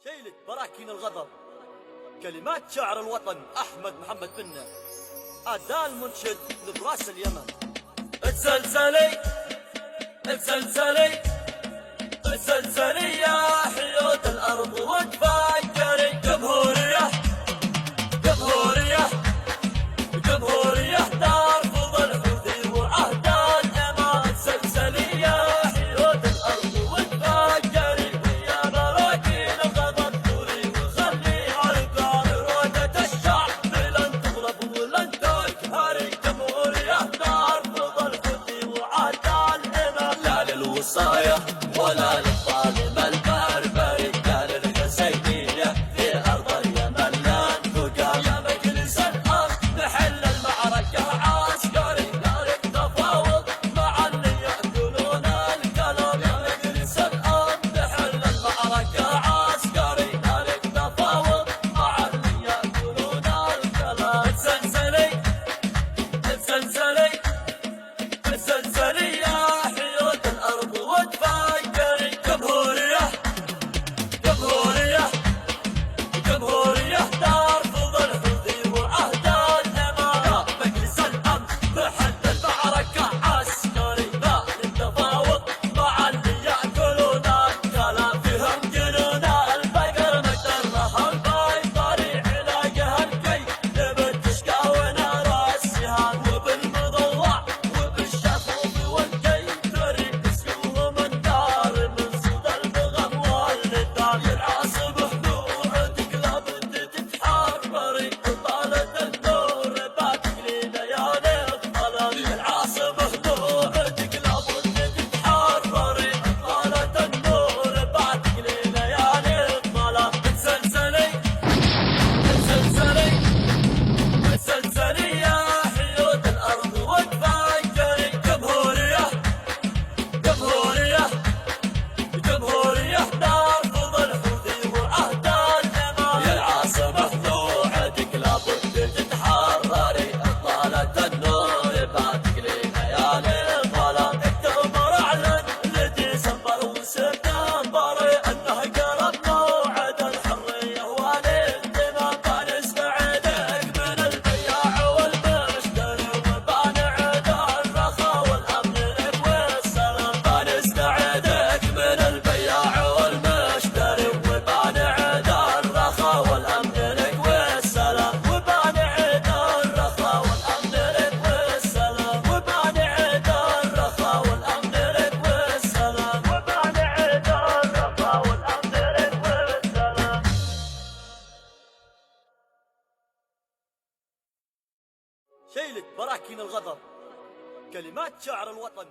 شيلة براكين الغضب. كلمات شاعر الوطن أحمد محمد بنة. أداء المنشد نبراس اليمن. اتزلزلي اتزلزلي اتزلزلي يا حيوط الأرض وتفكري. جمهورية جمهورية جمهورية ترفض الحوثي وعهد الإمام. اتزلزلي يا حيوط الأرض وتفكري. ويا براكين الغضب ثوري وخلي عرقان إرادة الشعب لن تغلب ولن تقهري. جمهورية ترفض الحوثي وعهد الإمام. لا للوصاية ولا للظالم البربري. لا للحسينية في أرض اليمن لن تقام. يا مجلس الأمن نحل المعركة عسكري. لا للتفاوض مع اللي يأكلون الكلام. يا مجلس الأمن نحل المعركة عسكري. لا للتفاوض مع اللي يأكلون الكلام. اتزلزلي اتزلزلي اتزلزلي يا حيوط الأرض وتفكري. جمهورية جمهورية جمهورية ترفض الحوثي وعهد الإمام. يا مجلس الأمن نحل المعركة عسكري. لا للتفاوض مع اللي يأكلون الكلام. فيهم جنون البقر مجرها البيطري. علاجها الكي نبت تشكى ونرى السهام. وبالمضلع وبالشفوف والكي تري تسقوهم النار من صدى البغم والندام. ينعصب خلوعتك لابد تتحرري. طالت النور بعدك لليالي الظلام. ينعصب خلوعتك لابد تتحرري. طالت النور بعدك لليالي الظلام. اتزلزلي اتزلزلي اتزلزلي يا حيوط الأرض وتفكري. جمهورية جمهورية جمهورية ترفض الحوثي وعهد الإمام. يا العاصمة خلوعتك لابد تتحرري. طالت النور بعدك لليالي الظلام. التأمر أعلن لديسمبر وسبتمبر أنه قرب موعد الحرية والانتمام. بنستعدك من البياع والمشتري وبنعد الرخاء والأمن لك والسلام. بنستعدك من البياع والمشتري وبنعد الرخاء والأمن لك والسلام. وبنعد الرخاء والأمن لك والسلام. وبنعد الرخاء والأمن لك والسلام. وبنعد الرخاء والأمن لك والسلام. شيلة براكين الغضب. كلمات شاعر الوطن